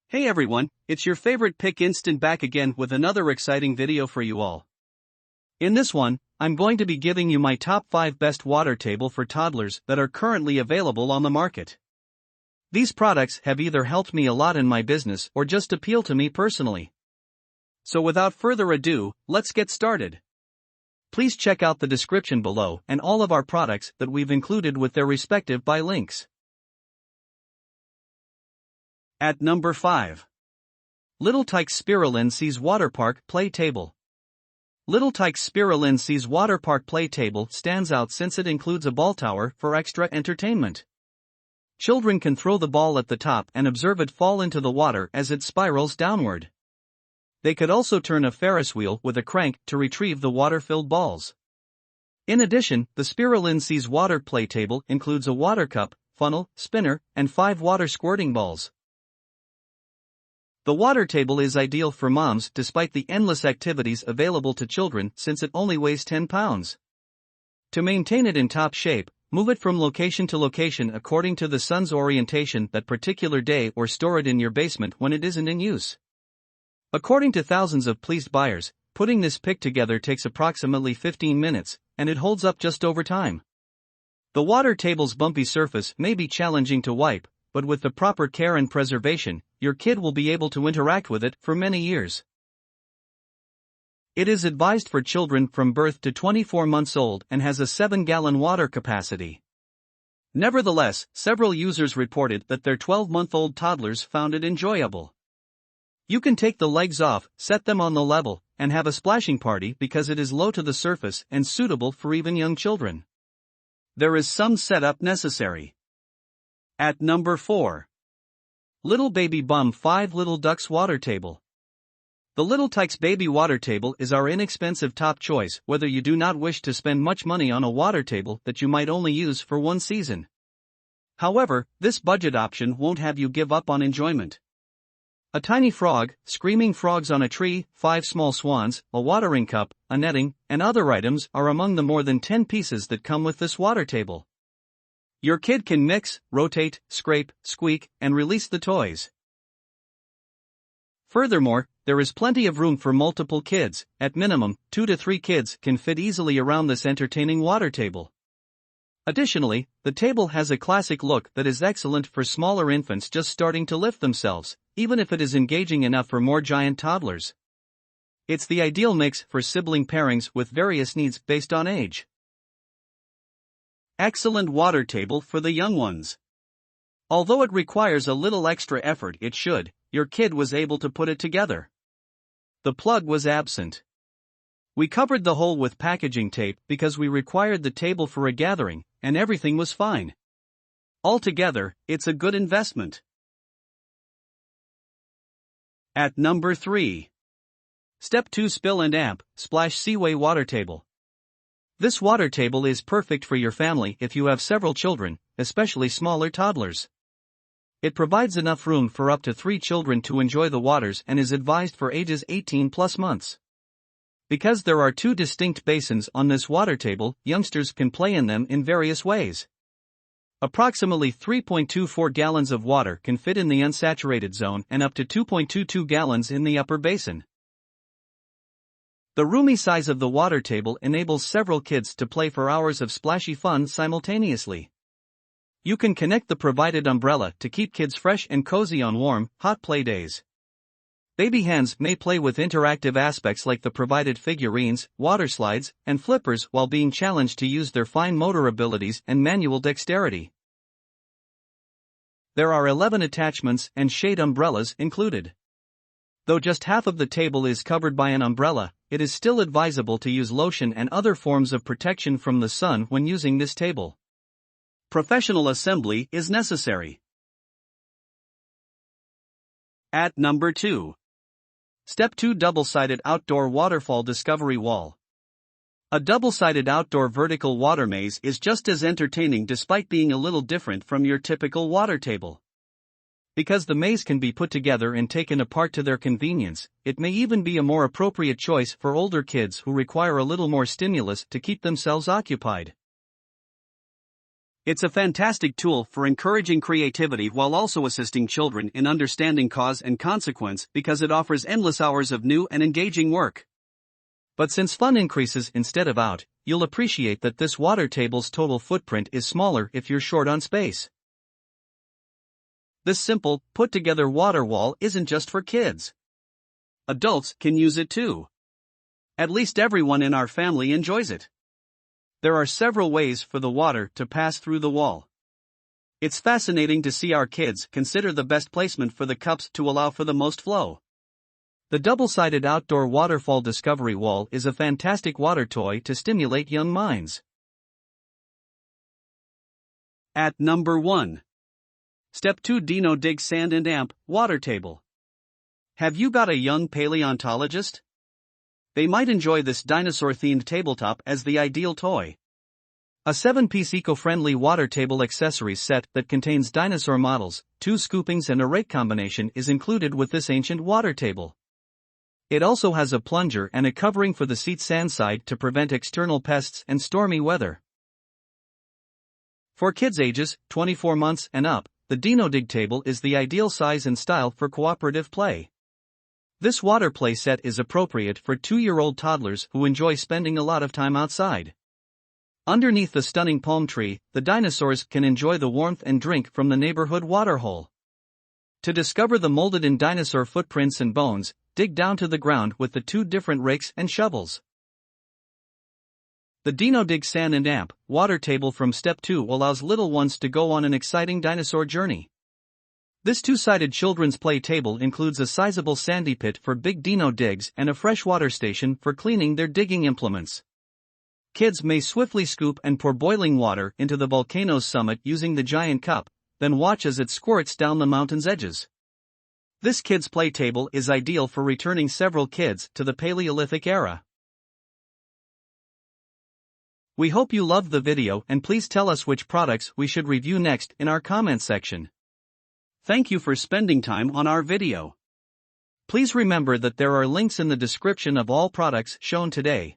Hey everyone, it's your favorite Pick Instant back again with another exciting video for you all. In this one, I'm going to be giving you my top 5 best water table for toddlers that are currently available on the market. These products have either helped me a lot in my business or just appeal to me personally. So without further ado, let's get started. Please check out the description below and all of our products that we've included with their respective buy links. At number 5. Little Tikes Pirulin Seas Water Park Play Table. Little Tikes Pirulin Seas Water Park Play Table stands out since it includes a ball tower for extra entertainment. Children can throw the ball at the top and observe it fall into the water as it spirals downward. They could also turn a Ferris wheel with a crank to retrieve the water-filled balls. In addition, the Pirulin Seas Water Play Table includes a water cup, funnel, spinner, and 5 water squirting balls. The water table is ideal for moms despite the endless activities available to children since it only weighs 10 pounds. To maintain it in top shape, move it from location to location according to the sun's orientation that particular day or store it in your basement when it isn't in use. According to thousands of pleased buyers, putting this pick together takes approximately 15 minutes, and it holds up just over time. The water table's bumpy surface may be challenging to wipe, but with the proper care and preservation, your kid will be able to interact with it for many years. It is advised for children from birth to 24 months old and has a 7-gallon water capacity. Nevertheless, several users reported that their 12-month-old toddlers found it enjoyable. You can take the legs off, set them on the level, and have a splashing party because it is low to the surface and suitable for even young children. There is some setup necessary. At number 4. Little Baby Bum 5 Little Ducks Water Table. The Little Tikes Baby Water Table is our inexpensive top choice whether you do not wish to spend much money on a water table that you might only use for one season. However, this budget option won't have you give up on enjoyment. A tiny frog, screaming frogs on a tree, 5 small swans, a watering cup, a netting, and other items are among the more than 10 pieces that come with this water table. Your kid can mix, rotate, scrape, squeak, and release the toys. Furthermore, there is plenty of room for multiple kids. At minimum, 2 to 3 kids can fit easily around this entertaining water table. Additionally, the table has a classic look that is excellent for smaller infants just starting to lift themselves, even if it is engaging enough for more giant toddlers. It's the ideal mix for sibling pairings with various needs based on age. Excellent water table for the young ones. Although it requires a little extra effort, your kid was able to put it together. The plug was absent. We covered the hole with packaging tape because we required the table for a gathering, and everything was fine. Altogether, it's a good investment. At number 3. Step 2 Spill and Amp Splash Seaway Water Table. This water table is perfect for your family if you have several children, especially smaller toddlers. It provides enough room for up to 3 children to enjoy the waters and is advised for ages 18 plus months. Because there are 2 distinct basins on this water table, youngsters can play in them in various ways. Approximately 3.24 gallons of water can fit in the unsaturated zone and up to 2.22 gallons in the upper basin. The roomy size of the water table enables several kids to play for hours of splashy fun simultaneously. You can connect the provided umbrella to keep kids fresh and cozy on warm, hot play days. Baby hands may play with interactive aspects like the provided figurines, water slides, and flippers while being challenged to use their fine motor abilities and manual dexterity. There are 11 attachments and shade umbrellas included. Though just half of the table is covered by an umbrella, it is still advisable to use lotion and other forms of protection from the sun when using this table. Professional assembly is necessary. At number 2. Step 2 Double-Sided Outdoor Waterfall Discovery Wall. A double-sided outdoor vertical water maze is just as entertaining despite being a little different from your typical water table. Because the maze can be put together and taken apart to their convenience, it may even be a more appropriate choice for older kids who require a little more stimulus to keep themselves occupied. It's a fantastic tool for encouraging creativity while also assisting children in understanding cause and consequence because it offers endless hours of new and engaging work. But since fun increases instead of out, you'll appreciate that this water table's total footprint is smaller if you're short on space. This simple, put-together water wall isn't just for kids. Adults can use it too. At least everyone in our family enjoys it. There are several ways for the water to pass through the wall. It's fascinating to see our kids consider the best placement for the cups to allow for the most flow. The double-sided outdoor waterfall discovery wall is a fantastic water toy to stimulate young minds. At number 1. Step 2 Dino Dig Sand and Amp Water Table. Have you got a young paleontologist? They might enjoy this dinosaur-themed tabletop as the ideal toy. A 7-piece eco-friendly water table accessories set that contains dinosaur models, 2 scoopings and a rake combination is included with this ancient water table. It also has a plunger and a covering for the seat sand side to prevent external pests and stormy weather. For kids ages 24 months and up, the Dino Dig table is the ideal size and style for cooperative play. This water play set is appropriate for 2-year-old toddlers who enjoy spending a lot of time outside. Underneath the stunning palm tree, the dinosaurs can enjoy the warmth and drink from the neighborhood waterhole. To discover the molded-in dinosaur footprints and bones, dig down to the ground with the 2 different rakes and shovels. The Dino Dig Sand and Amp water table from Step 2 allows little ones to go on an exciting dinosaur journey. This 2-sided children's play table includes a sizable sandy pit for big dino digs and a freshwater station for cleaning their digging implements. Kids may swiftly scoop and pour boiling water into the volcano's summit using the giant cup, then watch as it squirts down the mountain's edges. This kids' play table is ideal for returning several kids to the Paleolithic era. We hope you loved the video and please tell us which products we should review next in our comment section. Thank you for spending time on our video. Please remember that there are links in the description of all products shown today.